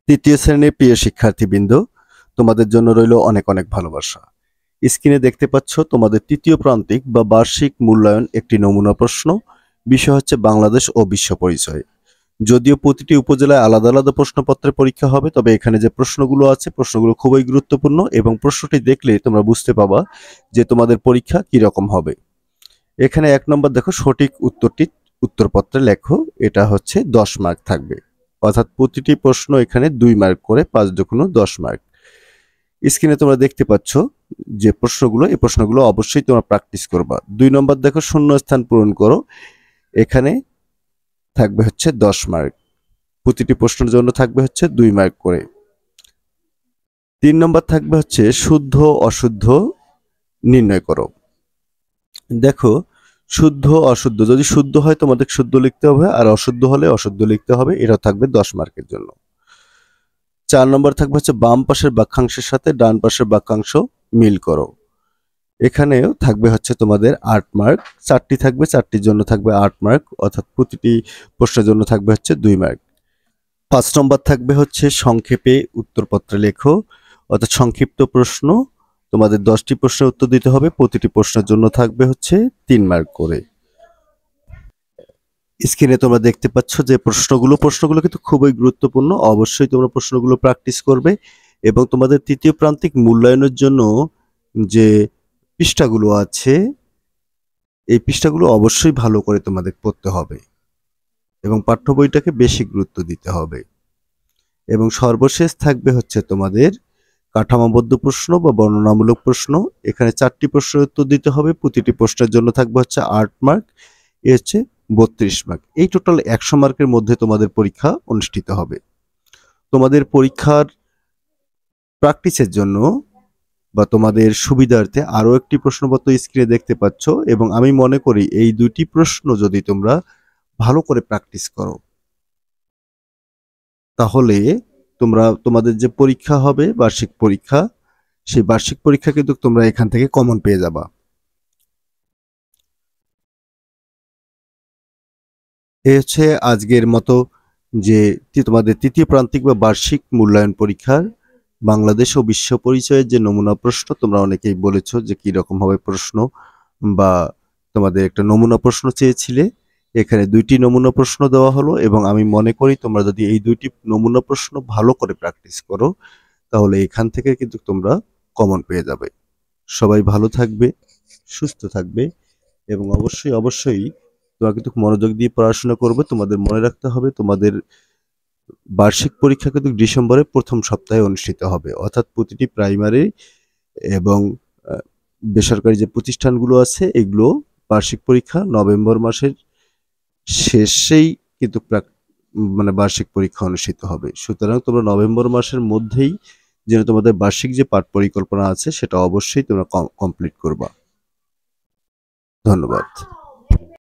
তৃতীয় শ্রেণীর প্রিয় শিক্ষার্থীবৃন্দ, তোমাদের জন্য রইল অনেক অনেক ভালোবাসা। স্ক্রিনে দেখতে পাচ্ছ তোমাদের তৃতীয় প্রান্তিক বা বার্ষিক মূল্যায়ন একটি নমুনা প্রশ্ন। বিষয় হচ্ছে বাংলাদেশ ও বিশ্ব পরিচয়। যদিও প্রতিটি উপজেলায় আলাদা আলাদা প্রশ্নপত্রের পরীক্ষা হবে, তবে এখানে যে প্রশ্নগুলো আছে প্রশ্নগুলো খুবই গুরুত্বপূর্ণ এবং প্রশ্নটি দেখলে তোমরা বুঝতে পাবা যে তোমাদের পরীক্ষা কি রকম হবে। এখানে 1 নম্বর দেখো, সঠিক উত্তরটি উত্তরপত্রে লেখো। এটা হচ্ছে 10 মার্ক থাকবে, অর্থাৎ প্রতিটি প্রশ্ন এখানে 2 মার্ক করে, 5 দুগুণ 10 মার্ক। স্ক্রিনে তোমরা দেখতে পাচ্ছ যে প্রশ্নগুলো, এই প্রশ্নগুলো অবশ্যই তোমরা প্র্যাকটিস করবা। 2 নম্বর দেখো, শূন্য স্থান পূরণ করো। এখানে থাকবে হচ্ছে 10 মার্ক, প্রতিটি প্রশ্নের জন্য থাকবে হচ্ছে 2 মার্ক করে। 3 নম্বর থাকবে হচ্ছে শুদ্ধ অশুদ্ধ নির্ণয় করো। দেখো, শুদ্ধ অশুদ্ধ, যদি শুদ্ধ হয় তোমাদের শুদ্ধ লিখতে হবে, আর অশুদ্ধ হলে অশুদ্ধ লিখতে হবে। এটা থাকবে 10 মার্কের জন্য। 4 নম্বর থাকবে হচ্ছে বাম পাশের বাক্যাংশের সাথে ডান পাশের বাক্যাংশ মিল করো। এখানেও থাকবে হচ্ছে তোমাদের 8 মার্ক, 4টি থাকবে, 4টির জন্য থাকবে 8 মার্ক, অর্থাৎ প্রতিটি প্রশ্নের জন্য থাকবে হচ্ছে 2 মার্ক। 5 নম্বর থাকবে হচ্ছে সংক্ষেপে উত্তরপত্রে লেখো, অর্থাৎ সংক্ষিপ্ত প্রশ্ন। তোমাদের 10টি প্রশ্নের উত্তর দিতে হবে, প্রতিটি প্রশ্নের জন্য থাকবে হচ্ছে 3 মার্ক করে। স্ক্রিনে তোমরা দেখতে পাচ্ছ যে প্রশ্নগুলো কিন্তু খুবই গুরুত্বপূর্ণ। অবশ্যই তোমরা প্রশ্নগুলো প্র্যাকটিস করবে এবং তোমাদের তৃতীয় প্রান্তিক মূল্যায়নের জন্য যে পৃষ্ঠাগুলো আছে, এই পৃষ্ঠাগুলো অবশ্যই ভালো করে তোমাদের পড়তে হবে এবং পাঠ্য বইটাকে বেশি গুরুত্ব দিতে হবে। এবং সর্বশেষ থাকবে হচ্ছে তোমাদের কাঠামোবদ্ধ প্রশ্ন বা বর্ণনামূলক প্রশ্ন। এখানে 4টি প্রশ্নের উত্তর দিতে হবে, প্রতিটি প্রশ্নের জন্য থাকবে হচ্ছে 8 মার্ক, এ হচ্ছে 32 মার্ক। এই টোটাল 100 মার্কের মধ্যে তোমাদের পরীক্ষা অনুষ্ঠিত হবে। তোমাদের পরীক্ষার প্র্যাকটিসের জন্য বা তোমাদের সুবিধার্থে আরো একটি প্রশ্নপত্র স্ক্রিনে দেখতে পাচ্ছ, এবং আমি মনে করি এই 2টি প্রশ্ন যদি তোমরা ভালো করে প্র্যাকটিস করো, তাহলে তোমাদের যে পরীক্ষা হবে বার্ষিক পরীক্ষা, সেই বার্ষিক পরীক্ষা কিন্তু তোমরা এখান থেকে কমন পেয়ে যাবা। এই হচ্ছে আজকের মতো যে তোমাদের তৃতীয় প্রান্তিক বা বার্ষিক মূল্যায়ন পরীক্ষার বাংলাদেশ ও বিশ্ব পরিচয়ের যে নমুনা প্রশ্ন। তোমরা অনেকেই বলেছো যে কি রকম হবে প্রশ্ন, বা তোমাদের একটা নমুনা প্রশ্ন চেয়েছিলে। এখানে 2টি নমুনা প্রশ্ন দেওয়া হলো এবং আমি মনে করি তোমরা যদি এই 2টি নমুনা প্রশ্ন ভালো করে প্র্যাকটিস করো, তাহলে এখান থেকে কিন্তু তোমরা কমন পেয়ে যাবে। সবাই ভালো থাকবে, সুস্থ থাকবে এবং অবশ্যই অবশ্যই তোমরা কিন্তু মনোযোগ দিয়ে পড়াশোনা করবে। তোমাদের মনে রাখতে হবে তোমাদের বার্ষিক পরীক্ষা কিন্তু ডিসেম্বরের প্রথম সপ্তাহে অনুষ্ঠিত হবে, অর্থাৎ প্রতিটি প্রাইমারি এবং বেসরকারি যে প্রতিষ্ঠানগুলো আছে, এগুলো বার্ষিক পরীক্ষা নভেম্বর মাসের শেষেই কিন্তু বার্ষিক পরীক্ষা অনুষ্ঠিত হবে। সুতরাং তোমরা নভেম্বর মাসের মধ্যেই যেন তোমাদের বার্ষিক যে পাঠ পরিকল্পনা আছে সেটা অবশ্যই তোমরা কমপ্লিট করবা। ধন্যবাদ।